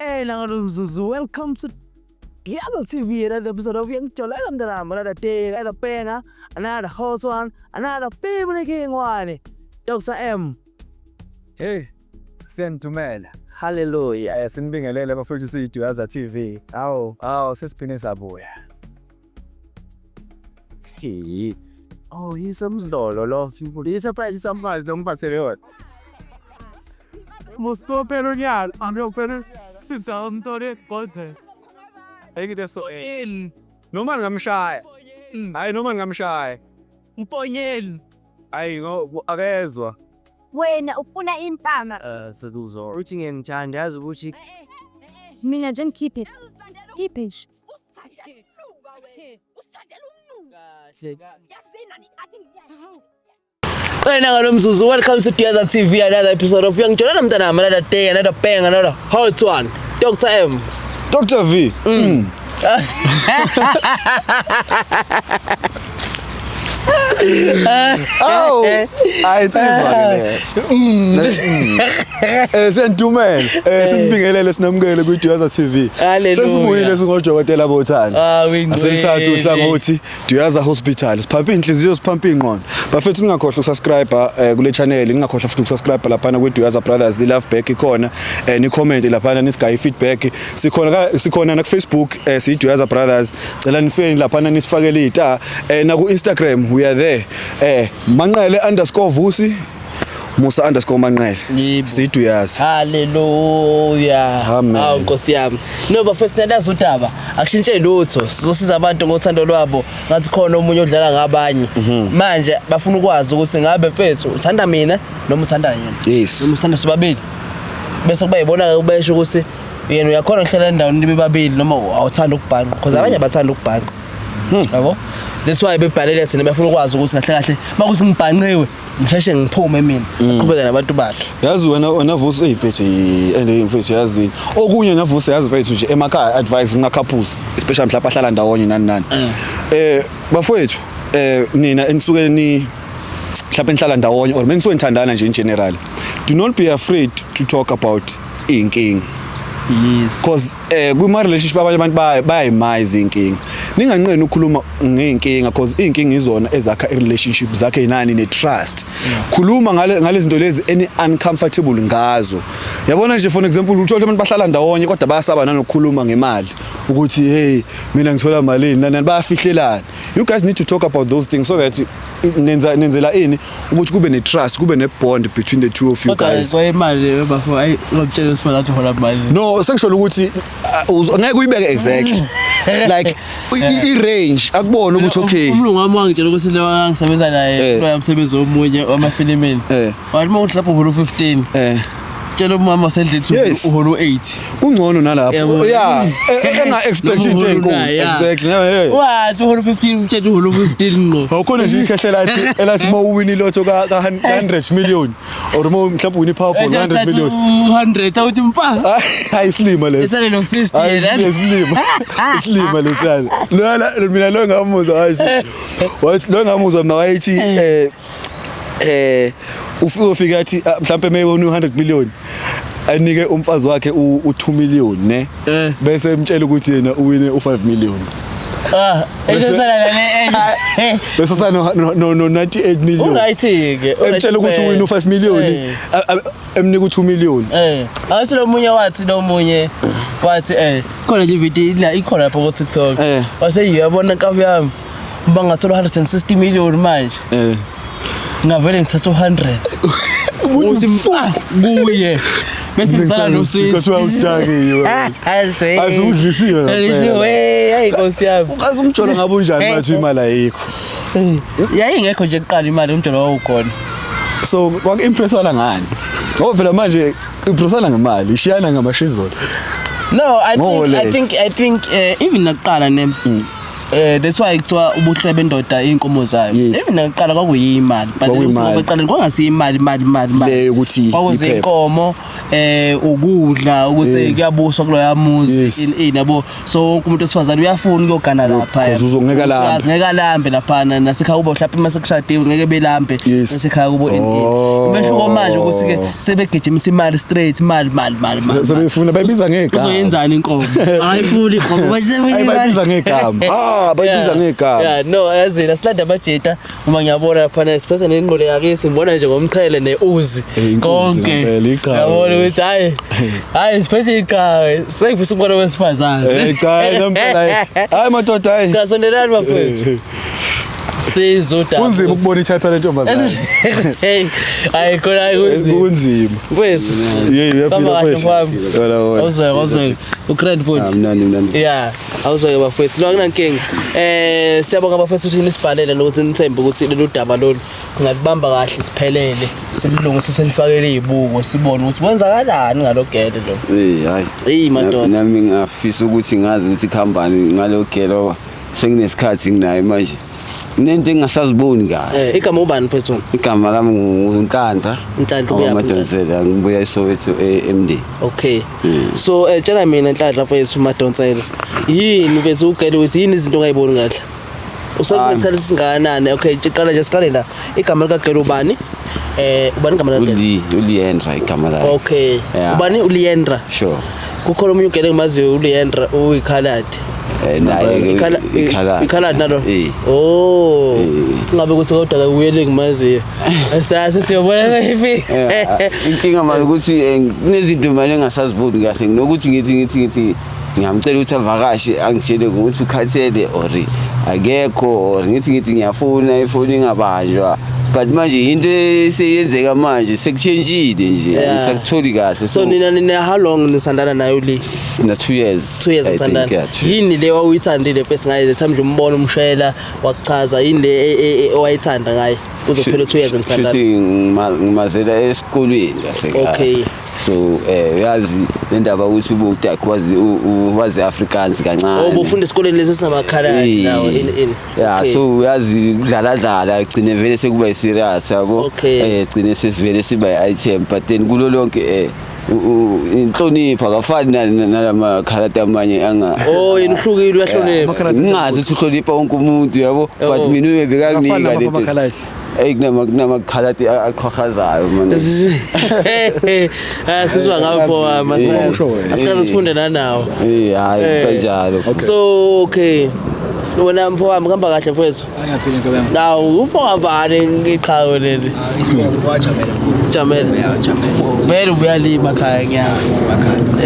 Hey, welcome to Yellow TV, another episode of Young Chola, another day, another banger, another host one, another people king one. Dr. M. Hey, sentumela. Hallelujah. Sinibingelele bafowethu siyiDuyaza TV. Awu sesiphine sabuya. Hey. Oh, yisamdlolo lo. Yisurprise sambazi lomphathele yona. Mustopelo nyalo, amyopelo sitamtore kodhe. Ayike so in. Noma ngamshaya. Hayi noma ngamshaya. Mponyeni. Hayi akezwa. Wena ufuna impama. Seduzo. Uthi ngenjani yazi ukuthi Mina nje keep it. Keep it. Nangalomzuzu, welcome to Duyaza TV, another episode of Young Chola, another day, another bang, another hot one. Dr. M. Dr. V. Oh, ayithizwa ke. Sentumela. Sinibingelele sinamukele kuDuyaza TV. Sesibuyile singojokotela bothani. Aselithatha uhlangothi Duyaza Hospital. Siphampa inhliziyo siphampa ingqondo. Bafethu ningakhohlwa ukusubscribe kule channel, ningakhohlwa futhi ukusubscribe lapha kuDuyaza Brothers, love back ikhona. Ni comment lapha nisigayi feedback. Sikhona na ku Facebook siyiDuyaza Brothers. Cela nifeni lapha nisifakele ita na ku Instagram we are there. Manqele_Vusi Musa_Manqele siyiDuyaza. Hallelujah. Awu Nkosi yami. No bafethu nadazi udaba akushintshe lutho sizosiza abantu ngothando lwabo ngathi khona umunye odlala ngabanye manje bafuna ukwazi ukuthi ngabe mfethu uthanda mina noma uthanda yena. Yes. Noma uthanda sobabili bese kuba yibona ubesho ukuthi yena uyakhona ukuhlala endaweni nimibabili noma awuthanda ukubhanqa because abanye abathanda ukubhanqa. Yabo? That's why bebhalele thina bafuna ukwazi ukuthi kahle kahle makuthi ngibhanqiwe ngisheshe ngiphume mina uqhubeka nabantu bakhe. Yazi wena Vusi eyifethu mfethu yazi okunye na Vusi yazi mfethu nje emakhaya advice nga couples especially mhlawumbe ahlala ndawonye nani bafowethu nina enisuke ni mhlawumbe nihlala ndawonye or menisuke nithandana nje in general, do not be afraid to talk about inking. Yes. Because kuma relationship abanye abantu bayayimayiza inkinga. Ninganqeni ukukhuluma ngeinkinga because inkinga izona ezakha irelationship zakhe inani netrust. Khuluma ngale zinto lezi any uncomfortable ngazo. Yabona nje for example uthola abantu bahlala ndawonye kodwa bayasaba nanokukhuluma ngemali ukuthi hey mina ngithola malini nani bayafihlelana. You guys need to talk about those things so that nenzela ini ukuthi kube netrust, kube nebond between the two of you guys. Kodwa imali bafo ayi ngomtshela usifana hola imali. No, sengisholo ukuthi ngeke uyibeke exactly like i-range akubona ukuthi okay umlungu wami wangitshela ukuthi lewa ngisebenza naye lo yamsebenzi omunye wamafilimini wathi mawuthi lapho uholo 15 tshela umama wasendlini uholo 8 kungcono nalapho yeah enga expect into enkulu exactly wathi uholo 15 utshela uholo 15 ngqo awukhona nje ikhehlela elathi mawuwini lotho ka 100 million or mhlawumbe wini power 100 million 200 awuthi mfa ayisilima leso isale no 60 isilima lesana mina lo ngamuzwa wathi lo ngamuzwa mawayithi ufika athi mhlawumbe mayewona 100 million anike umfazi wakhe u2 million ne bese emtshela ukuthi yena uwine u5 million esesala lana bese sana no 98 million right ke emtshela ukuthi uwine u5 million emnika u2 million awuthi lo munye wathi khona nje video la ikhona lapha ku TikTok wase yiyabona nkafu yami bangathola 160 million manje ngavele ngithatha 100 uthi kuye bese ngizala no 60 kuthiwa udakiwe azudlisiwe hey Nkosi yami azumjola ngabe unjani bathi imali ayikho yayingekho nje kuqala imali umjola wawukhona so kwaku-impresswana ngani ngoba phela manje impresswana ngemali ishiyana ngamashizolo. No, I think even nakuqala that's why kuthiwa ubuhle bendoda inkomo zayo Yes. mina ngiqala kwakuyimali but Kwakuyimali. uqala kwangasiyi imali Le ukuthi kwakuze iphepha. inkomo ukudla ukuthi kuyabuswa kulo yamuzi Yes. yabo so wonke umuntu osifazana uyafuna ukuyogana lapha Because uzongeka lambe. ngeke alambe lapha nasekhaya kubo mhlawumbe mase kushadiwe ngeke belambe Yes. nasekhaya kubo umehluko manje ukuthi ke sebegijimisa imali straight imali sebefuna bayibiza ngegama uzoyenzani inkomo ayifuni inkomo Hayi bayibiza ngegama bayibiza ngegama yeah no yazina silanda amajeta uma ngiyabona lapha nesipesa nenqole yakisi ngibona nje ngomqhele neuzi inkunzi ngempela, iqhawe. yabona ukuthi hayi sipesa iqhawe sengifisa ukubona wesifazane cha ngempela hayi madoda hayi kasondelani bafethu sizodaba kunzima ukubona itype lentombazane hayi khona kunzima kwezi yaphila awuzwe ugrand point mnandi yeah awuzwe bafethu lo akunankinga siyabonga bafethu ukuthi nisibhalele nokuthi nithembe ukuthi lelo daba lolu singalibamba kahle siphelele sililungise selifakele izibuko sibone ukuthi kwenzakalani ngalogele lo hayi madoda nami ngafisa ukuthi ngazi ukuthi company ngalogelo senginesikhathi nginayo manje nento engasaziboni kahle igama ubani mfethu igama lami nguNhlanhla ubuya Madonsela ngibuya eSoweto eMD okay so tshela mina Nhlanhla mfethu Madonsela yini mfethu ugele ukuthi yini izinto ongayiboni kahle usenesikhathi singakanani okay qala nje siqale la igama likagelo ubani ubani igama lakhe uLiendra igama lakhe okay ubani uLiendra sure kukhona umuntu ugele ngimaziyo uLiendra uyikhaladi naye ikhaladi nalo ngabe kuthi kodwa kuyele ngimaziyo asase siyobona ifi inkinga manje ukuthi kunezinto manje engasaziboni kahle nginokuthi ngithi ngiyamcela ukuthi avakashe angitshele ukuthi ukhathele or akekho or ngithi ngiyafuna ifoni ingabanjwa but manje into eseyenzeka manje sekuchangile nje ngisakutholi kahle so nina how long nisandana nayo le na 2 years 2 years nisandana yini le wawuyithandile bese ngaye thambe umbona umshayela wakuchaza yini le owayithanda ngaye uzophela 2 years nisandana sithi ngimazela esikolweni kahle okay so uyazi lendaba ukuthi ubudakhe wazi Afrikaans kancane ubufunda esikoleni lesi sinamakhaladi nawo in yeah so uyazi udlala agcine vele sekuba serious yabo agcine sesivele siba item but then kulo lonke inhlonipha akafani nalama khaladi amanye anga yena uhlukile uyahlonipha ngingazi ukuthi uhlonipha wonke umuntu yabo but mina ubekakunika lento kunamakhaladi aqhaqhazayo manje sizwa ngapho asikaze sifunde nanawo hayi kanjalo so okay wena mfo wami kuhamba kahle mfowethu ayaphila ngabami nawu ufo ngabani ngiqhawe leli Jamel vele uyalima khaya ngiyazi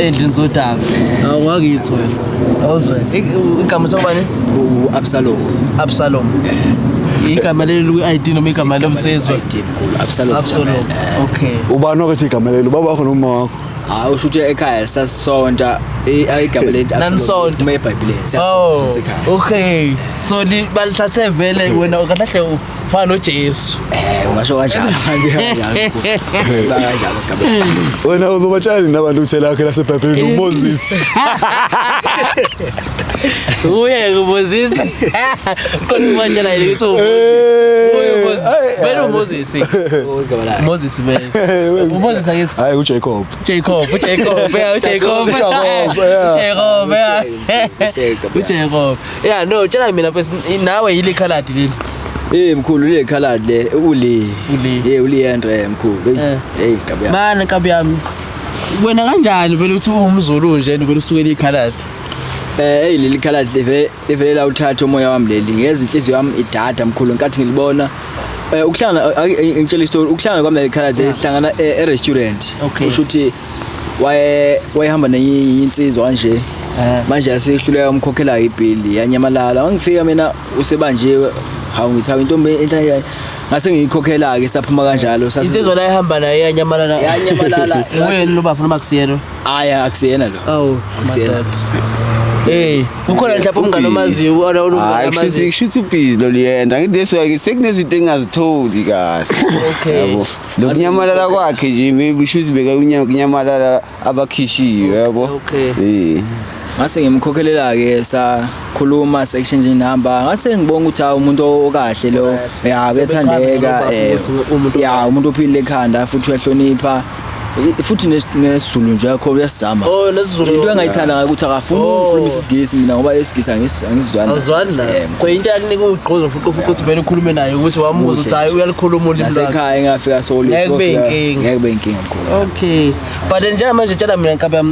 endlini zodaba awungakithi wena awuzwe igama sobani Absalom igama leli ku-ID noma igama lomthezwa Absalom okay ubani okethi igama lelo baba wakho noma wakho hayi usho ukuthi ekhaya sasonta igama leli nanisonta uma eBhayibhelini siyasonta ekhaya okay so balithathe vele wena kahle ufana noJesu ungasho kanjalo kanjalo igama wena uzobatshani nabantu uthela yakhe laseBhayibhelini uMoses uye kuMoses khona ubatshela yini ukuthi vele uMoses igama la Moses vele uMoses akithi hayi uJacob Jacob yeah no tshela mina mfethu nawe yile khaladi leli mkhulu le khaladi le uLiendra mkhulu igaba mana kabi yami wena kanjani vele uthi umzulu nje vele usukela ikhaladi leli khaladi levele la uthatha umoya wami leli ngeza inhliziyo yami idada mkhulu nkathi ngilibona ukuhlangana ngitshela istory ukuhlangana kwami leli khaladi lihlangana e-restaurant usho ukuthi wayehamba neyinsizwa kanje manje asihluleka umkhokhela ibill yanyamalala ngifika mina usebanjiwe hawu ngithawa intombi enhla ngase ngiyikhokhela ke saphuma kanjalo insizwa la ehamba naye yanyamalala wena lo bafuna makusiyena aya akusiyena lo awu akusiyena ukhona mhlawumbe umngane omaziyo hayi kushuthi ubhizi lo Liendra ngideswa sekunezinto engazitholi kahle yabo lokunyamalala kwakhe nje maybe ushuthi beka kunyamalala abakhishiwe yabo okay ngase ngimkhokhelela ke khuluma se-exchange number ngase ngibonga ukuthi hawu umuntu okahle lo ya uyathandeka ya umuntu ophile ekhanda futhi uyahlonipha futhi nesizulu nje yakho uyasizama Oh nesizulu into engayithanda ukuthi akafuni ukukhuluma isigisi mina ngoba isigisi angizizwani awuzwani naso so into yakunika ugqozo futhi ukuthi vele ukhulume naye ukuthi wamuza ukuthi hayi uyalikhuluma ulimi lwakhe ekhaya ngafika solo ngeke kube inkinga mkhulu okay but njengamanje tshela mina nkabe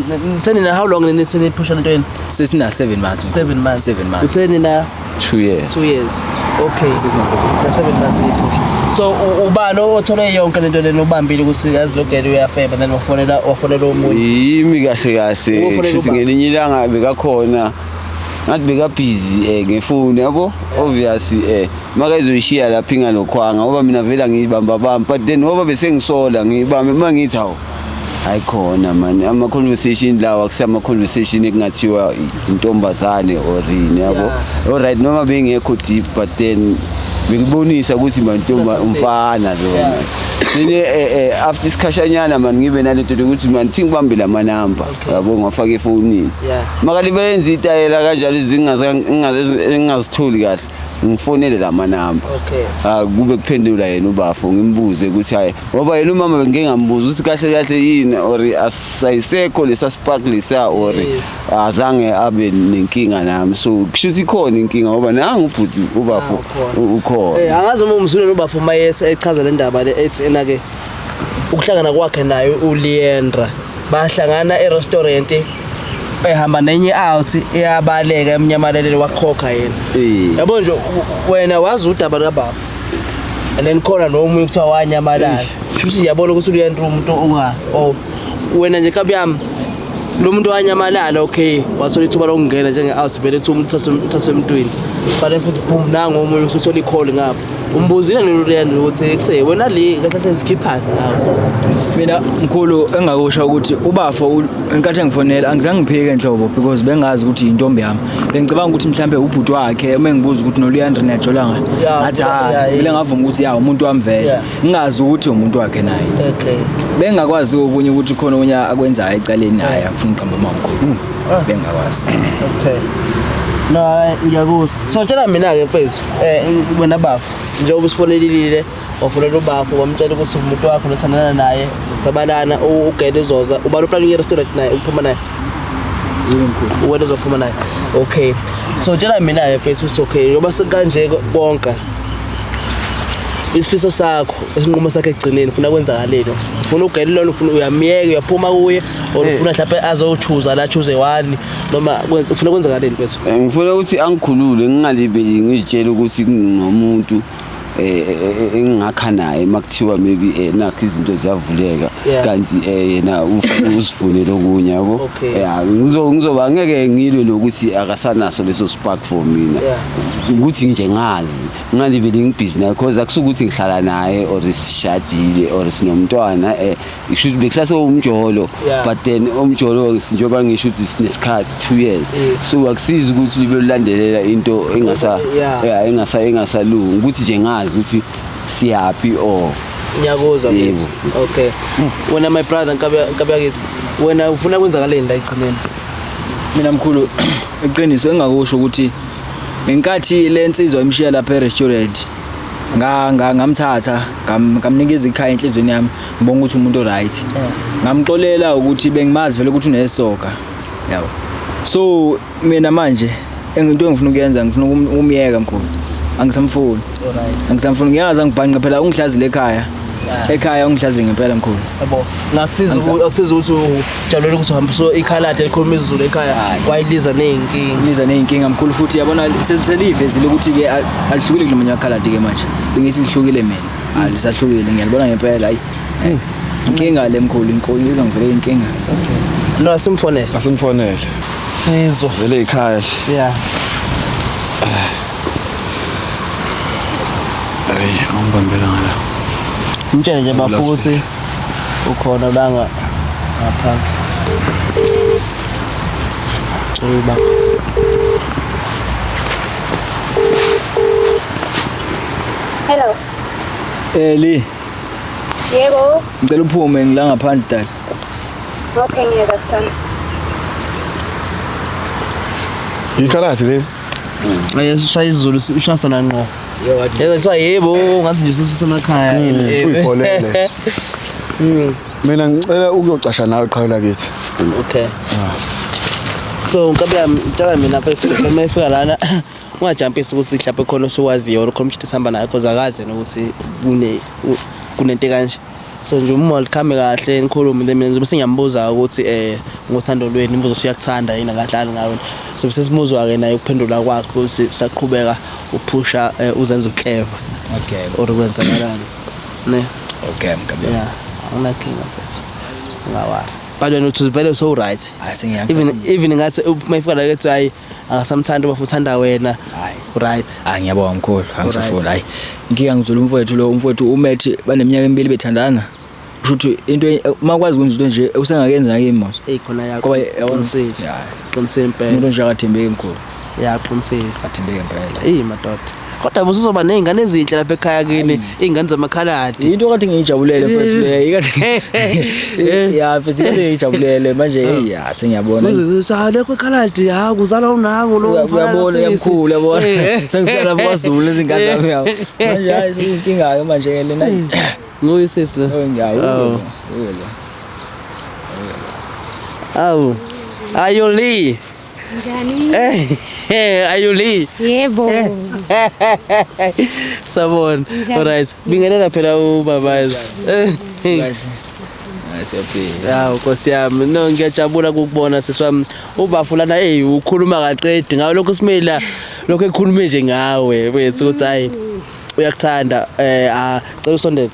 senina how long nini push into yini sesina 7 months 7 months 7 months senina 2 years 2 years okay sesina 7 months ni push so ubani othole yonke lento lena ubambile ukuthi yazilogela uyafeba then wafonela omunye yimi kahle futhi ngelinye ilanga bekakhona ngathi beka busy ngefoni yabo obviously maka izoyishiya lapha ingalokhwanga ngoba mina vela ngibamba but then ngoba bese ngisola ngibambe mangithi hawo ayikhona man ama conversation lawa kusema conversation ekungathiwa intombazane or yini yabo alright noma bengekho deep but then ngibonisa ukuthi mantomba umfana lo Nine after isikhashanyana man ngibe nalento ukuthi man ngibambe la manamba yabo ngafaka efonini makalibe yenza itayela kanjalo ingazitholi kahle ngifonele la manamba kube kuphendula yena ubafo ngimbuze ukuthi hayi ngoba yena umama bengeke ngambuza ukuthi kahle yini or asayisekho lesa spark lesa or azange abe nenkinga nami so kushuthi ikhona inkinga ngoba nangu ubhuti ubafo ukhona angazi uma umzulu nobafo mayese echaza le ndaba le ethi enake ukuhlangana kwakhe naye uLeandra bahlangana e-restaurant ehamba nenye out eyabaleka emnyamalele wakhokha yena yabo nje wena wazi udaba kaBafo and then khona nomunye kuthiwa wanyamalala futhi yabona ukuthi uLeandra umuntu wena nje kabuyami lo muntu wanyamalala okay wathola ithuba lokungena njenge out vele ethi umuntu tasemntwini but futhi boom nangu omunye usuthola i-call ngapha umbuzile noLeandra ukuthi ekuse wena le kahle sikhiphana nawe mina mkhulu engakusho ukuthi ubafo enkathi engifonela angizange ngiphike enhlobo because bengazi ukuthi intombi yami bengicabanga ukuthi mhlambe ubhuti wakhe uma ngibuza ukuthi noLeandra niyajolanga athi vele ngavuma ukuthi ya umuntu wami vele ngingazi ukuthi umuntu wakhe naye okay bengakwazi okunye ukuthi khona onye akwenzayo ecaleni naye akufuna uqamba mamkhulu bengakwazi okay no ngiyakuzwa so tshela mina ke mfethu wena Bafo nje ubusifonelile wafonela uBafo wamtshela ukuthi umuntu wakho lothandana naye usabalana ugele uzoza ubalo plan ye-restaurant naye uphuma naye yini mkhulu wena uzophuma naye okay so tshela mina ke mfethu so okay ngoba sekanje bonke isifiso sakho esinqumo sakhe egcineni ufuna kwenzakaleni ufuna ugele lona ufuna uyamiyeka uyaphuma kuye or ufuna mhlawumbe azochuza la choose one noma ufuna kwenzakaleni mfethu ngifuna ukuthi angikhulule ngingalibeli ngizitshela ukuthi ngumuntu engakha naye makuthiwa maybe nakho izinto ziyavuleka kanti yena usifunele okunye yabo ngizoba ngeke ngilwe lokuthi akasanaso leso spark for mina ukuthi nje ngazi ngalibeli ngibhizi naye because akusukuthi ngihlala naye or sishadile or sinomntwana ishuthi bekusase umjolo but then umjolo njengoba ngisho ukuthi sinesikhathi 2 years so akusizi ukuthi libe ulandelela into engasalungi ukuthi nje ngazi ukuthi siyapi or ngiyakuzwa mfethu okay wena my brother nkabe yakithi wena ufuna kwenzakaleni la echimeni mina mkhulu iqiniso engakusho ukuthi ngenkathi lensizwa imshiya lapha e-restaurant ngamthatha ngamnikeza ikhaya enhlizweni yami ngibonga ukuthi umuntu oright ngamxolela ukuthi bengimazi vele ukuthi unesoka yabo so mina manje into engifuna ukuyenza ngifuna umyeka mkhulu angisamfuni angisamfuni ngiyazi ngibhanqa phela ungihlazile ekhaya ungihlazile ngempela mkhulu yabo ngakusiza ukuthi ujabulela ukuthi uhambe so ikhalade elikhuluma isiZulu ekhaya wayiliza neyinkinga mkhulu futhi yabona selivezile ukuthi ke alihlukile kulo manje akhalade ke manje bengithi lihlukile mina alisahlukile ngiyalibona ngempela hayi inkinga le mkhulu inkoyiza ngivele inkinga no asimfonele sizwe vele ekhaya Ngibambela ngala. Mtshele nje Bafo ukuthi ukhona la ngaphandle. Uba. Hello. Li. Yebo. Ngicela uphume ngila ngaphandle dad. Okay ngiyeka sithanda. Ikhalati le. Ayeshaya isiZulu ushasana ngqo. Yezwa yebo ngathi nje sisemakhaya. Uyipholele. Mina ngicela ukuyocasha nawe qhawela kithi. Okay. So ngabe ngicela mina phela mayifika lana ungajumpisi ukuthi mhlawumbe khona osuwaziyo or khona umshito sihamba naye because akaze nokuthi kunento kanje. So nje uma likhame kahle nikhulume mina ngizobe sengiyambuza ukuthi ngothando lweni imbuzo siyakuthanda yini ngadlali ngawe. So bese simuzwa ke naye ukuphendula kwakhe ukuthi usaqhubeka uphusha uzenza uclever. Okay. Or kwenzakalani. Ne? Okay mkabi. Yeah. Anginakinga mfethu. Ngawari. But wena uthi vele so right. Even ngathi mayifika la kethi hayi akasamthanda bafuthanda wena. Right. Ngiyabonga mkhulu, angisafuna. Hayi. Inkinga ngizula umfowethu umethi baneminyaka emibili bethandana. Usho ukuthi into makwazi ukwenza into nje usengakenza ngake imoto. Khona yakho. Ngoba yawonisile. Qinisile impela. Umuntu nje akathembeki mkhulu. Yaqinisile. Akathembeki impela. Madoda. Kodwa busuzoba nezingane ezinhle lapha ekhaya kini, izingane zamakhaladi. Into kade ngijabulele mfethu ikade. Ya mfethu kade ngijabulele manje hey sengiyabona. Uzizala kwekhaladi ha kuzala unango lo. Uyabona yamkhulu yabona. Sengifika lapha kwaZulu lezingane zami yawo. Manje hayi inkinga ke manje lena. Nguyisisi. Ngiyawu. Awu. Ayoli. Njani? Ayoli. Yebo. Sabon. Alright. Bingelela phela ubabazi. Hawu Nkosi yami no ngiyajabula ukubona siswami ubafulana ukhuluma kaqedi ngawo lokho simela lokho ekhulume nje ngawe wethu ukuthi hayi uyakuthanda cela usondele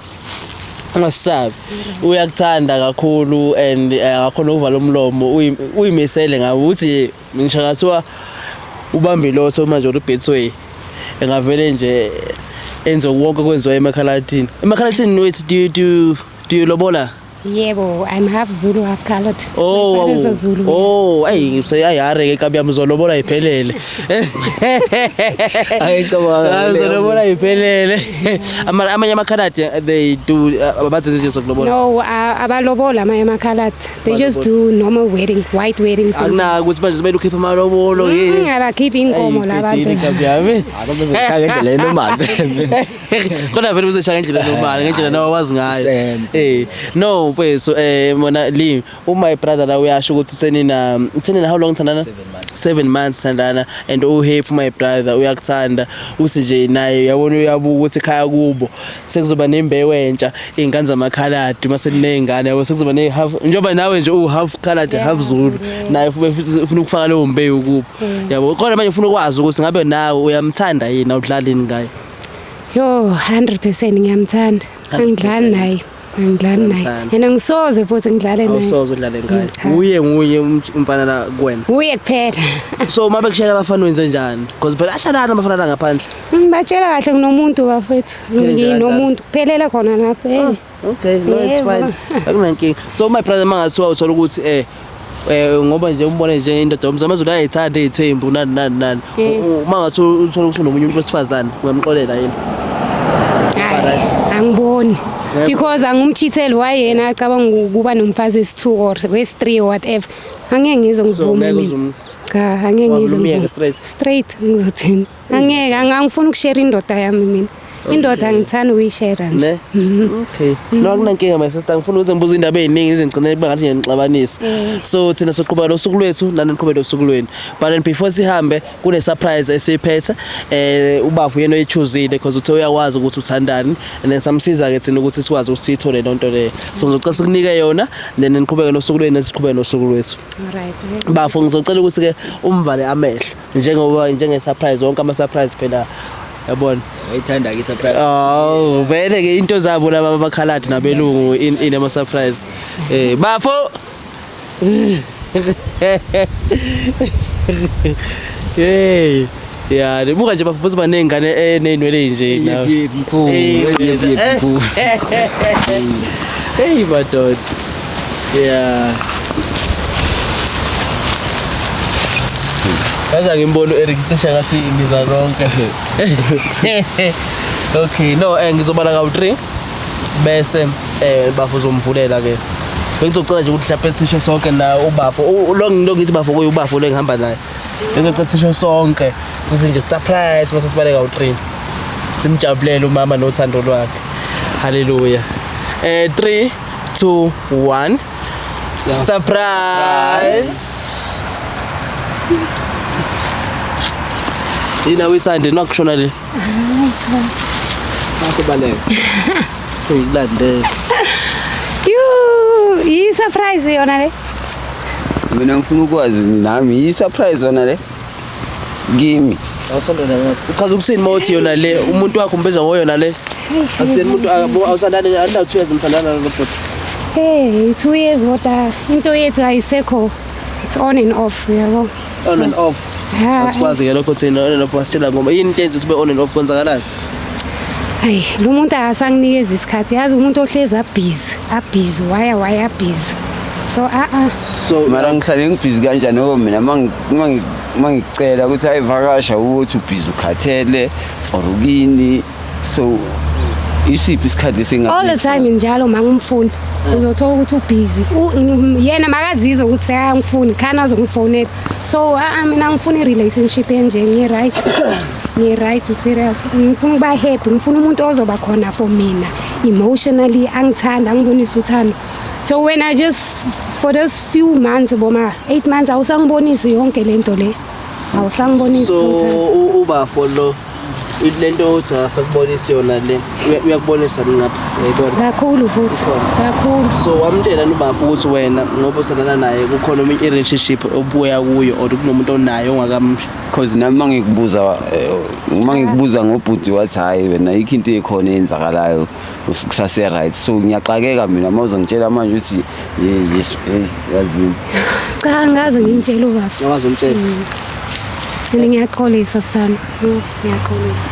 ungasabi uyakuthanda kakhulu and akakhona uvala umlomo uyimisele ngawe uthi ngisho ngathiwa ubambe lotho manje uBetway engavele nje enze wonke kwenziwa emakhalatini wethu do you lobola? Yebo, I'm half Zulu, half colored. Hey, sayayare ke kabi amzolobola iphelele. Ayicabanga. Amzolobola iphelele. Amanye amakhaladi they do abazenza nje sokulobola. No, abalobola amanye amakhaladi. They just do normal wedding, white weddings. Akuna ukuthi manje kumele ukhiphe amalobolo yini. Abakhiphi inkomo labantu. Abazoshaya ngendlela enormal. Kodwa vele uzoshaya ngendlela enormal, ngendlela nawe wazi ngayo. No mfethu mona li my brother la uyasho ukuthi senina how long thandana 7 months thandana and uhappy my brother uyakuthanda uthi nje naye uyabona uyabuka ukuthi ekhaya kubo sekuzoba nembewu entsha izingane zamakhaladi mase linengane yabo sekuzoba ne half njoba nawe nje half colored half Zulu naye ufuna ukufaka leyo mbewu kubo yabo kodwa manje ufuna ukwazi ukuthi ngabe nawe uyamthanda yini awudlalini ngaye Yo 100% ngiyamthanda angidlali naye yena ngisoze futhi ngidlale naye awusoze udlale ngaye nguye umfana la kuwena uye kuphela so mabe kushela abafana wenze njani because phela ashalana abafana la ngaphandle ngibatshela kahle kunomuntu bafethu nginomuntu kuphelela khona lapha okay no it's fine akunankinga so my brother mangathiwa uthola ukuthi ngoba nje umbone nje indoda yomzamazulu ayithanda izithembu nani mangathi uthola ukuthi nomunye umuntu wesifazane ungamxolela yini angiboni because angumchitheli wayena acabanga ukuba nomfazi wesi2 or wesi3 or whatever angeke ngize ngivume cha angeke ngize straight ngizothini angeke angifuni ukushare indoda yami mina indoda ngithanda ukuyishare nje okay no akunankinga my sister ngifuna ukuthi ngibuze indaba eziningi izingcine bangathi ngiyixabanisa so thina soqhubeka losuku lwethu nani niqhubeka losuku lweni but then before sihambe kune surprise esiphethe ubavu yena oyichuzile because uthe uyawazi ukuthi uthandani and then samsiza ke thina ukuthi sikwazi ukuthi sithole lonto le so ngizocela sikunike yona then niqhubeka losuku lweni siqhubeka losuku lwethu alright bafu ngizocela ukuthi ke umvale amehlo njengoba njenge surprise wonke ama surprise phela yabona ayithanda ke surprise vele ke into zabo laba abakhaladi nabelungu in ama surprise bafo hey ya libuka nje bafo banengane enenwele nje nawo hey badod yeah Kaza ngimbono Eric cisha ngathi imiza lonke. Okay, no ngizobala ka3 bese bafo zomvulela ke. Bengizocela nje ukuthi mhlawumbe sisho sonke na ubafo. Lo ngithi bafo kuyubafo lengihamba naye. Bengizocela sisho sonke Kuze nje surprise mase sibaleka u3. Simjabulele umama nothando lwakhe. Hallelujah. 3 2 1 surprise. Yina uyithande nokushona le. Akubaleka. So ilandele. I surprise yona le. Mina ngifuna ukwazi nami yi surprise yona le. Kimi. Awusondela ngapha. Uchaza ukusini mawuthi yona le umuntu wakho umbeza ngoyona le. Akuseni umuntu awusandane anda 2 years mthandana lo bhuti. Hey, 2 years water. Into yethu ayisekho. It's on and off, yabo. On and off. Asikwazi ke lokho thina on and off wasitshela ngoma yini into enze sibe on and off konzakalani? Hayi, lo muntu akasanginikeza isikhathi. Yazi umuntu ohlezi abusy. Why busy? So So mara ngihlale ngibhizi kanjani ngoba mina mangicela ukuthi ayivakasha ukuthi ubhizi ukhathele or ukini so isiphi isikhathi singabe all the time njalo mangimfuna uzothola ukuthi ubusy yena makazizwe ukuthi sekangifuni khana azongifonela so mina ngifuna irelationship enje ngi right serious ngifuna ukuba happy ngifuna umuntu ozoba khona for mina emotionally angithanda angibonisa uthando so when I just for those few months boma 8 months awusangibonisi yonke lento le awusangibonisi so uba follow lento uthi asakubonisa yona le uyakubonisa ngapha uyayibona kakhulu futhi kakhulu so wamtshela nubafu ukuthi wena ngoba usandana naye kukhona i relationship obuya kuyo or kunomuntu onayo ongakamsha because nami mangikubuza ngobhuti wathi hayi wena ikho into ekhona eyenzakalayo kusase right so ngiyaxakeka mina mawuzongitshela manje uthi yazini cha ngaze ngintshela ubafu yawazi umtshela ngiyaqolisa sana ngiyaqolisa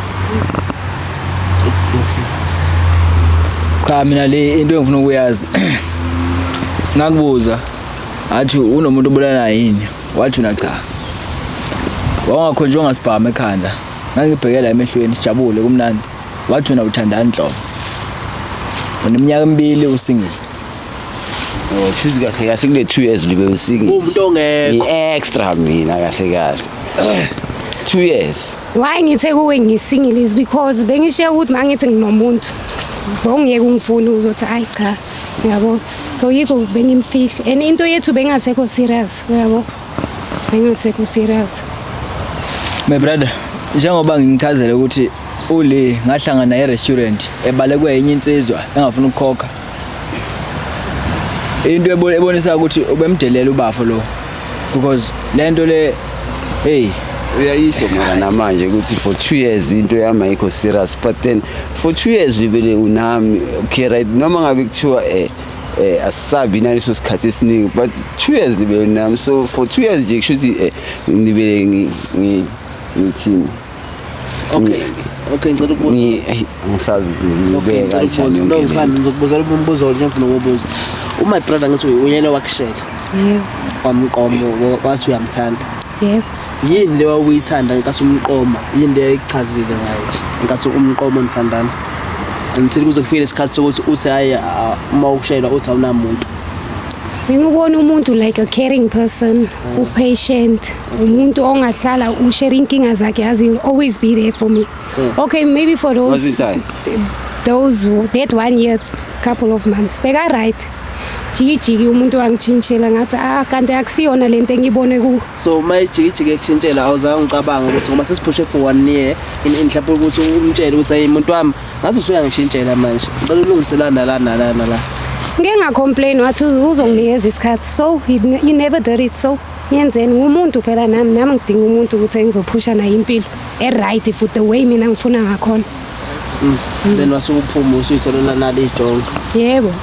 cha mina le into engifuna ukuyazi ngakubuza athi unomuntu obulana yini wathi una cha wangakhonjwa ngasibhama ekhanda ngangibhekela emehlweni sijabule kumnandi wathi una uthandana inhlobo uneminyaka emibili usingile chizi kahle kule 2 years libe usingile umuntu ongekho extra mina kahle 2 years why ngithe kuwe ngisingile is because bengishiya ukuthi mangithi nginomuntu bongiyeke ungifuni uzothi hayi cha yabo so yiko bengimfihla and into yethu bengasekho serious yabo bengasekho serious my brother njengoba ngichazela ukuthi ule ngahlangana e-restaurant ebalekwe enye insizwa engafuna ukukhokha into ebonisa ukuthi ubemdelela ubafo lo because lento le hey uyayisho mara namanje ukuthi for 2 years into yami ayikho serious but then for 2 years libele unami okay right noma ngabe kuthiwa asabi naniso sikhathi esiningi but 2 years libele nami so for 2 years nje kushuthi ngibele ngithini okay ngicela ukubuza ngisazi ngibeka kanjani no ngifana ngizokubuza umbuzo nje ngokubuza uma brother ngithi uyena wakushela yebo wamqomo wathi uyamthanda yebo yini lewa uyithanda ngikase umqoma yini le ichazile ngayo nje ngikase umqoma ngithandana until kuze kufike isikhathi sokuthi uthi hayi uma ukushela uthi awunamuntu ngibona umuntu like a caring person patient umuntu ongahlala ushare inkinga zakhe yazi always be there for me okay maybe for that 1 year couple of months beka right jiki umuntu wangitshintshela ngathi kanti akusiyona lento engibone ku so mayijiki ekutshintshela awuzange ngicabanga ukuthi ngoba sesiphushe for 1 year mhlawumbe ukuthi umtshele ukuthi hey umuntu wami ngathi usuyangishintshela manje ngicela ulungiselana la ngeke ngacomplain wathi uzonginikeza isikhathi so he never did it so yenzeni ngumuntu phela nami ngidinga umuntu ukuthi engizophusha naye impilo right for the way mina ngifuna ngakhona then wasukuphuma usuyisolela nali ijongo yebo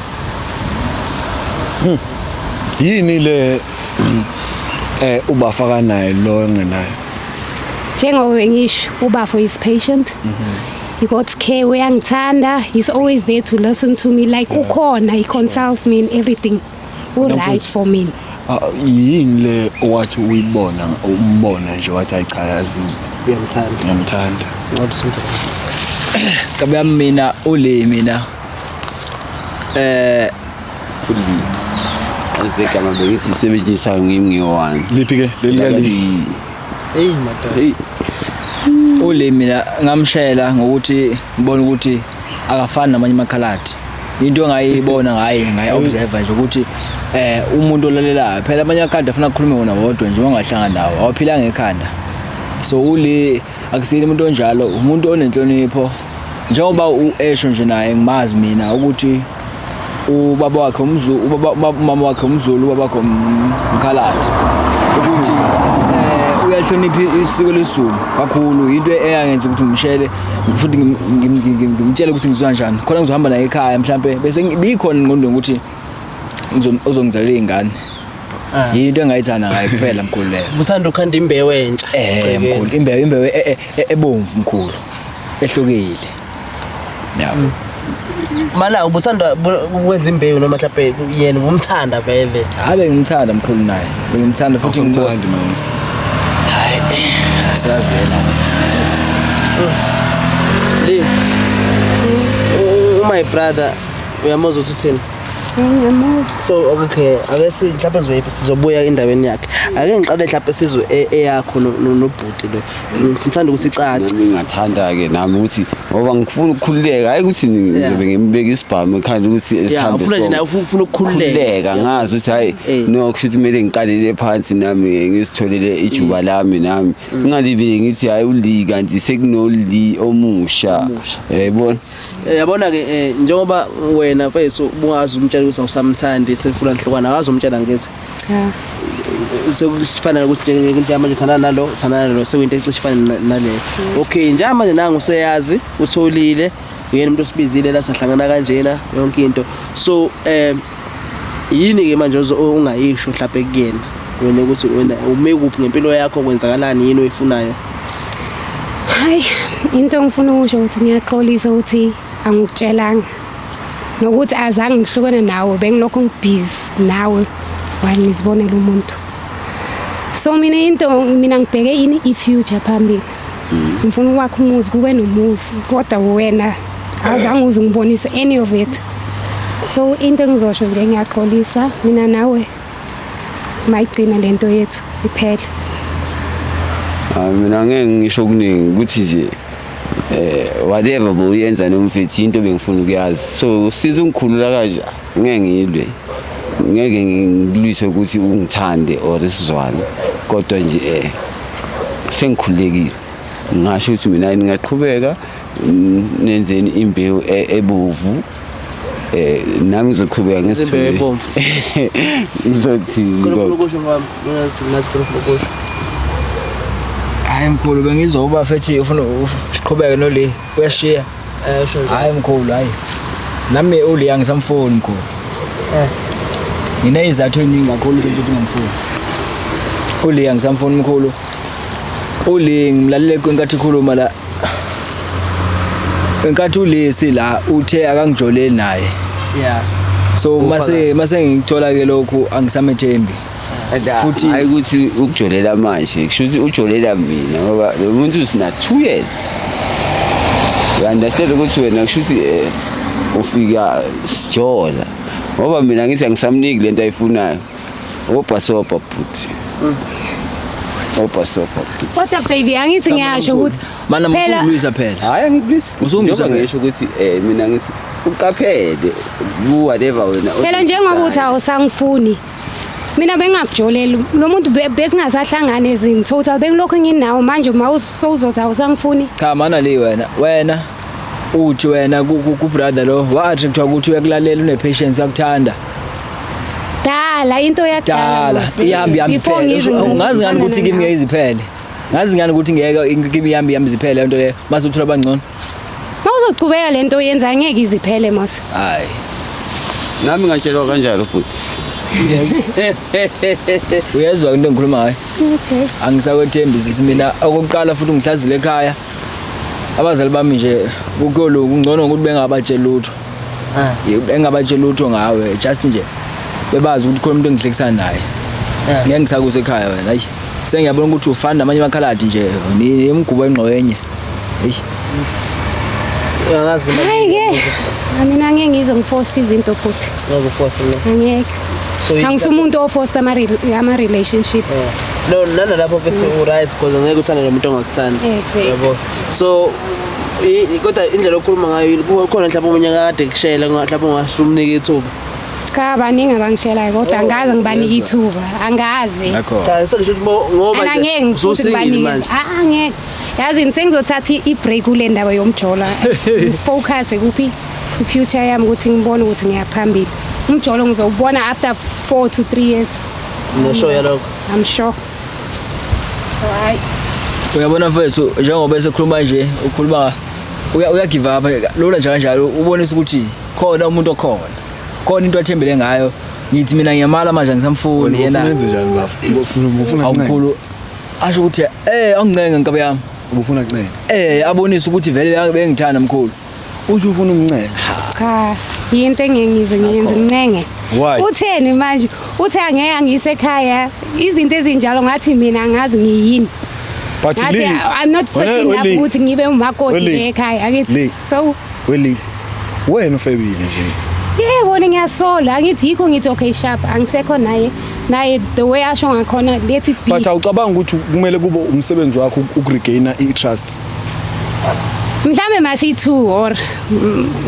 yini le ubafaka naye lo ngenayo njengoba ngisho ubafo is patient he got care uyangithanda he's always there to listen to me like ukhona he consults me in everything all right for me yini le owathi uyibona umbona nje wathi ayichayazi uyamthanda kabe mina ule mina azibeka mabekithi sebenzisa ngimi ngiwani liphi ke leli hey mata hey Ule mina ngamshela ngokuthi ngibona ukuthi akafani namanye amakhaladi. Into engayibona ngaye observe nje ukuthi umuntu olalelayo phela amanye amakhaladi afuna ukukhuluma wona wodwa nje wangahlanga nawo awuphilanga ekhanda. So ule akusile umuntu onjalo umuntu onenhlonipho njengoba uEsho nje naye ngimazi mina ukuthi ubaba wakhe umZulu mama wakhe umZulu ubaba wakhe umkhaladi ukuthi uyahlonipha isiko lesizulu kakhulu into eyangenza ukuthi ngimshele futhi ngimtshele ukuthi ngizwa kanjani khona ngizohamba naye ekhaya mhlambe bese bikhona ingqondo ukuthi uzongizalela izingane yinto engayithanda ngaye kuphela mkhulu leyo Uthanda ukhanda imbewu entsha mkhulu imbewu ebomvu mkhulu ehlukile yabo Mala ubuthanda ukwenza imbewu noma mhlawumbe yena umthanda vele habe ngimthanda mkhulu naye ngimthanda futhi ngimthanda man sazela my brother uyamuzwa uthini Ngiyamuzwa. So okay ake mhlawumbe sizobuya endaweni yakhe ake ngiqale mhlawumbe sizwe eyakho nobhuti lo ngithanda ukuthi icace nami ngathanda ke nami ukuthi ngoba ngifuna ukukhululeka hayi ukuthi ngizobe ngimbeka isibhamu ekhanda ukuthi esihambe ufuna nje nawe ufuna ukukhululeka ngazi ukuthi hayi no kushuthi kumele ngiqalele phansi nami ngisitholele ijuba lami nami ngalibi ngithi hayi uli kanti sekunoli omusha yayibona yabona ke njengoba wena mfethu bungazi umtshela ukuthi awusamthandi selifuna inhlokwana akazi umtshela ngithi sokufana ukuthi nje manje uthandana nalo sekuyinto ecisifana naleyo okay nje manje nangu seyazi utholile uyena umuntu osibizile la sahlangana kanjena yonke into so yini ke manje ungayisho mhlawumbe kuyena wena ukuthi wena ume kuphi ngempilo yakho kwenzakalani yini oyifunayo Hayi into ngifuna ukusho ukuthi ngiyaxolisa ukuthi angikutshelanga nokuthi azange ngihlukane nawe bengilokho ngibhizi nawe wanizibonela umuntu so mina ngibheke ini ifuture phambili ngifuna ukwakha umuzi kube nomuzi kodwa wena azange uzungibonise any of it so into engizosho nje ngiyaxolisa mina nawe mayigcina lento yethu iphele mina ngeke ngisho kuningi ukuthi nje whatever boyenza nomfethi into bengifuna ukuyazi so siza ungikhulula kanje ngeke ngilwe ngeke ngilwise ukuthi ungithande or isizwane kodwa nje sengikhulekile ngisho ukuthi mina ngingaqhubeka nenzeni imbewu ebovu nami ngizoqhubeka ngesithole ebomvu ngizothi ukusho ngami ukusho hayi mkhulu bengizoba fethi ufuna siqhubeke nole uyashiya hayi mkhulu hayi nami uli yangisamfoni mkhulu ngine izathu eziningi kakhulu ukuthi ngimfuni uli yangisamfoni mkhulu uli ngimlalele kwenkathi khuluma la enkathi ulisi la uthe akangijoleli naye so mase ngithola ke lokhu angisamethembi futhi hayi ukuthi ukujolela manje kusho ukuthi ujolela mina ngoba lo muntu usina 2 years you understand ukuthi wena kusho ukuthi ufika sijola ngoba mina ngithi angisamniki lento ayifunayo ophasopa futhi ophasopa kodwa baby angithi ngiyasho ukuthi mana musungilwisa phela hayi angilwisi usungilwisa ngisho ukuthi mina ngithi uqaphele whatever wena phela njengoba uthi awusangifuni mina bengakujolela lo muntu besingasahlangana ezini total bengilokho nginawo manje uma uzothi awusangifuni cha mana le wena uthi wena ku brother lo wathi kuthiwa ukuthi uyakulalela une patience yakuthanda dala into yakudala ihambi phela ungazi ngani ukuthi kimi ngiyiziphele ngazi ngani ukuthi ngeke kimi ihambi ziphele lento le mase uthola bangcono mawuzocubeka lento yenza ngeke iziphele mase hayi nami ngatshelwa kanjalo futhi uyezwa into engikhuluma ngayo okay angisakwethembisi mina okokuqala futhi ngihlazile ekhaya abazali bami nje ukuyolunga ungcono ukuthi bengabatshela lutho engabatshela lutho ngawe just nje bebazi ukuthi khona umuntu engihlekisana naye ngeke ngisakuse ekhaya wena hayi sengiyabona ukuthi ufana namanye amakhaladi nje ni emgubo engqoyenye hey uyangazi ke mina ngeke ngizoforce izinto futhi ngokuforce angeke so angisumuntu oforce ama relationship no nana lapho bese u-right because ngeke uthanda nomuntu ongakuthanda Exactly. yabo so kodwa indlela okhuluma ngayo kukhona mhlawumbe umunye akade kushela mhlawumbe ungasho umnike ithuba Cha baningi abangishelayo kodwa angazi ngibanike ithuba angazi cha sengisho ukuthi ngoba angeke ngifuthi ngibanike angeke yazi sengizothatha i-break kule ndaba yomjola focus kuphi i-future yami ukuthi ngibone ukuthi ngiyaphambili umjolo ngizowubona after 4 to 3 years no yalokho I'm sure so uyabona mfethu njengoba esekhuluma nje ukhuluma uya give up lola nje kanjalo ubonisa ukuthi khona umuntu khona into athembele ngayo ngithi mina ngiyamala manje ngisamfuni yena wenze njani bafu ufuna awukhulu asho ukuthi angicenge nkabe yami ubufuna kuncenge abonisa ukuthi vele bengithanda mkhulu uthi ufuna umncenge cha yinto engiyengize ngiyenze ngincenge utheni manje uthi angeke angisekhaya izinto ezinjalo ngathi mina angazi ngiyini but I'm not fit enough ukuthi ngibe umakoti ekhaya akithi so wena ufebile nje yebo ngiyasola ngithi yikho ngithi okay sharp angisekho naye the way asho ngakhona let it be but awucabanga ukuthi kumele kube umsebenzi wakho ukuregaina i-trust mhlambe masi2 or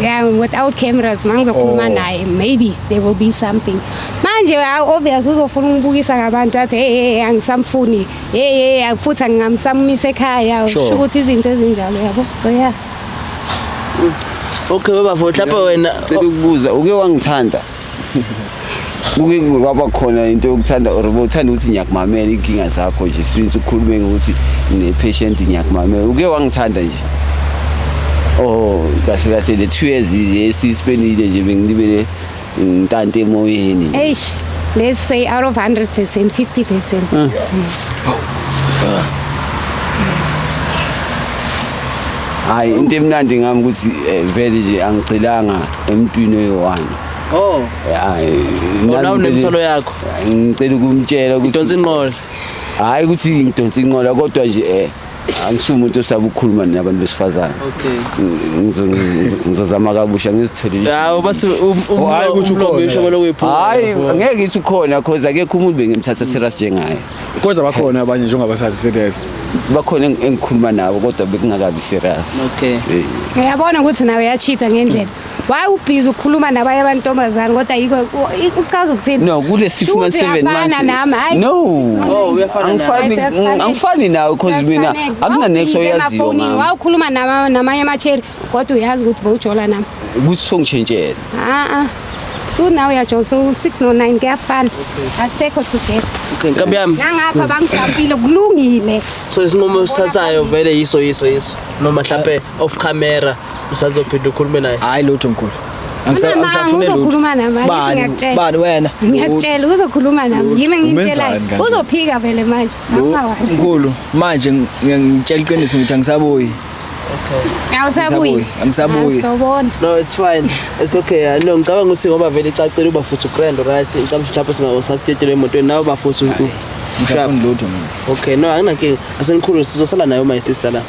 yeah without cameras mangizokhuluma naye maybe there will be something manje obvious uzofuna ukubukisa ngabantu athi hey angisamfuni hey futhi angingamsamisa ekhaya usho ukuthi izinto ezinjalo yabo so yeah okay baba for lapha wena ukubuza uke wangithanda kuke kwaba khona into yokuthanda or uthanda ukuthi ngiyakumamela inkinga zakho nje since ukhulume ukuthi ne patient ngiyakumamela uke wangithanda nje oh kahle le 2 years esispendile nje bengilibele intante emoyeni eish let's say out of 100% 50% hayi into emnandi ngami ukuthi vele nje angicilanga emntwini oyi-1 hayi nawe unemtholo yakho ngicela ukumtshela ukuthi idonsa inqola hayi ukuthi ngidonsa inqola kodwa nje angisumuntu osaba ukukhuluma nabantu besifazane ngizozama kabusha ngizithelile hawo bathi hayi ukuthi ukhona hayi ngeke ngithi ukhona because akekho umuntu bengimthatha serious njengaye kodwa bakhona abanye njengabathatha serious bakhona engikhuluma nabo kodwa bekungakabi serious okay ngiyabona ukuthi nawe uyachita ngendlela why ubhizi ukukhuluma nabanye abantomazana kodwa yiko uchaza ukuthini no kule 6 months 7 months no angifani nawe because mina akuna next oyaziyo mama wawukhuluma namanye amacheri kodwa uyazi ukuthi bowujola nami ukuthi songitshentshela so now uyajola so 6 no 9 kuyafana asekho together okay nkabi yami nangapha bangisaphile kulungile so isinqumo sithathayo vele yiso noma mhlawumbe off camera usazophinda ukhulume naye hayi lutho mkhulu angisafune ukukhuluma nami bani wena ngiyakutshela uzokhuluma nami yimi ngitshela uzophika vele manje mkhulu manje ngitshela iqiniso ngithi angisabuyi angisabuyi sobona no it's fine it's okay no ngicabanga ukuthi ngoba vele icacile uba futhi ugrand right ngicabanga lapho singasakutetshela emotweni nawe ba futhi ngifuna lutho mina okay no anginankinga asenikhulu sizosala nayo my sister la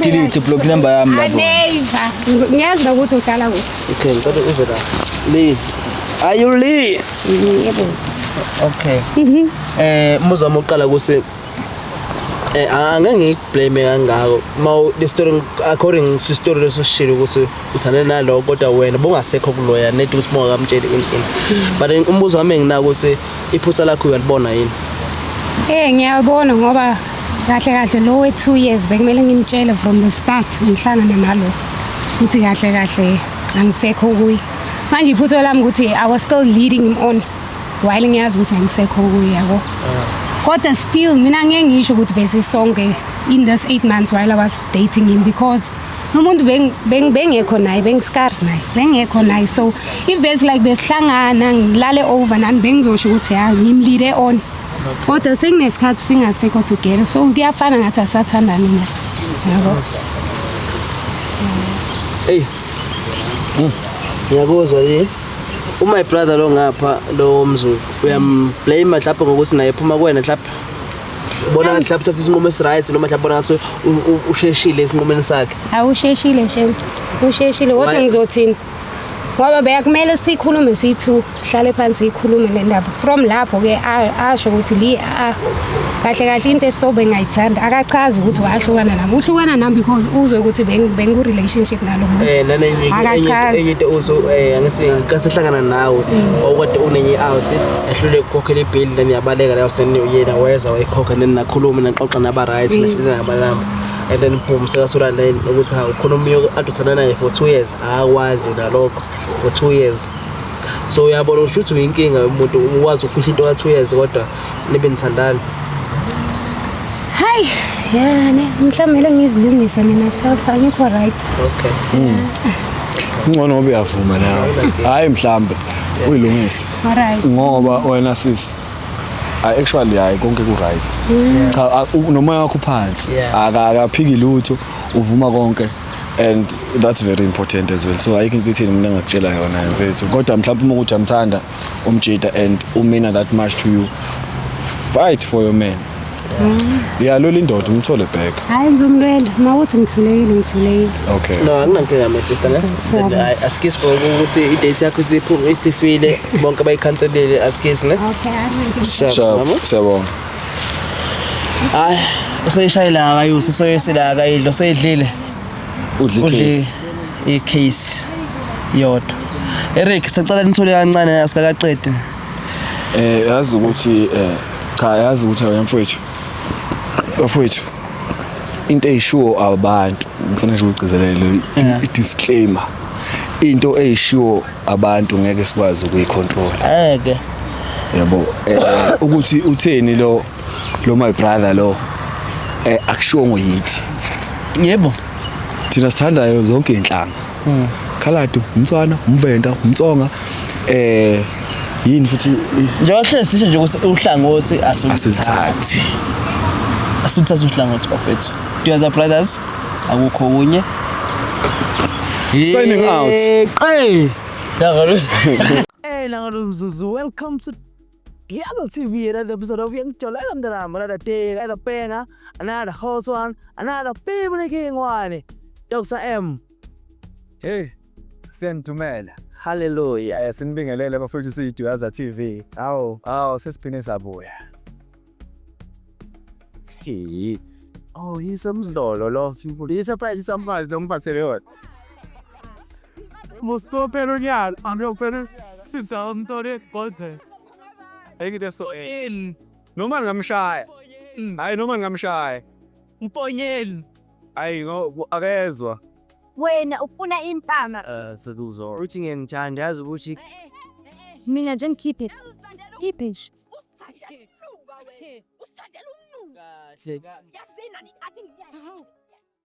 delete block number yami lapho neiva ngiyazi ukuthi uhlala kuphi okay ngicela uze la Lee are you Lee yebo okay umuzwa wami uqala kusi angeke ngikublame kangako ma the story according to story lesishilo ukuthi uthane nalo kodwa wena bongasekho kuloya net ukuthi mongamtshela but umbuzo wami nginako ukuthi iphutha lakho uyalibona yini ngiyabona ngoba kahle lo we 2 years bekumele ngimtshele from the start ngihlangana nalo ukuthi kahle angisekho kuyi manje iphutho lami ukuthi I was still leading him on while ngiyazi ukuthi angisekho kuyi yabo kodwa still mina ngeke ngisho ukuthi besisonke in this 8 months while I was dating him because nomuntu bengekho naye bengiscars naye bengekho naye so if bes like besihlangana ngilale over nani bengizosho ukuthi ha ngimlead on kodwa senginesikhathi singasekho together so kuyafana ngathi asathandana naso yabo hey ngiyakuzwa yini my brother lo ngapha lo mzulu uyamblame lapha ngokuthi naye phuma kuwena lapha ubona lapha uthatha isinqumo esiright noma lapha bona ngathi usheshile esinqumeni sakhe awusheshile shame usheshile kodwa ngizothini ngoba beyakumele sikhulume sithu sihlale phansi sikhulume le ndaba from lapho ke asho ukuthi kahle kahle into esobe ngayithanda akachazi ukuthi wahlukana nami uhlukana nami because uzwe ukuthi bengu relationship nalo muntu enye into uzo angithi ngasihlangana nawe okade unenye out ehlule ukukhokhela ibill nami yabaleka la yena weza wayikhokha nakhuluma naxoxa naba right nahlile nabalamba and then boom sekasula line ukuthi ha ukhuluma aduthana naye for 2 years akwazi nalokho for 2 years so uyabona ukuthi uyinkinga umuntu ukwazi ukufihla into ka 2 years kodwa nibe nithandana hayi yani mhlawumbe ngizilungisa mina self angikho right okay ngcono uyavuma nawe hayi mhlambe uyilungise alright ngoba wena sis actually hayi konke ku right cha nomoya wakho phansi akaphiki lutho uvuma konke and that's very important as well so ayike into ethini mina ngakutshela yona mfethu kodwa mhlawumbe uma ukuthi amthanda umjida and umina that much to you fight for your man lo lindoda umthole back hayi ngizomlwela mawuthi ngihlulekile okay no anginankinga my sister ne askis for ukuthi i-date yakho isifile bonke bayikhanselele askis ne okay siyabonga hayi useyishayela akayusi soyesela akayidlo soyidlile udle i-case yodwa Eric sicela nithole kancane asikaqedi yazi ukuthi cha yazi ukuthi awuyamfowethu bafowethu into eyishuwo abantu ngifuna nje ukugcizelele i-disclaimer into eyishuwo abantu ngeke sikwazi ukuyicontrol eke yabo ukuthi utheni lo my brother lo akushiwo ngoyithi yebo thina sithandayo zonke inhlanga khaladu umtswana umvenda umtsonga yini futhi njengoba sisho nje ukuthi uhlangothi asithathi uhlangothi bafethu do as brothers akukho kunye signing out Zuzu, welcome to Yellow TV, another episode of Young Chola, another day, another banger, another hot one, another family king one. Dr. M. Hey, sentumela. Hallelujah. Sinibingelele bafowethu siyiDuyaza TV. Awu sesiphine sabuya. Yisemzolo lo simfuni. Yisurprise samfazi lomphathele yona. Mustopelo nyalo, angiyopelo. Sitamtore kodhe. Ayike so in. Noma ngamshaya. Hayi noma ngamshaya. Mponyeni. Hayi akezwa. Wena ufuna impama Seduzo. Uthi ngiyangithanda yazi ukuthi mina nje keep it kahle. yasina ni athi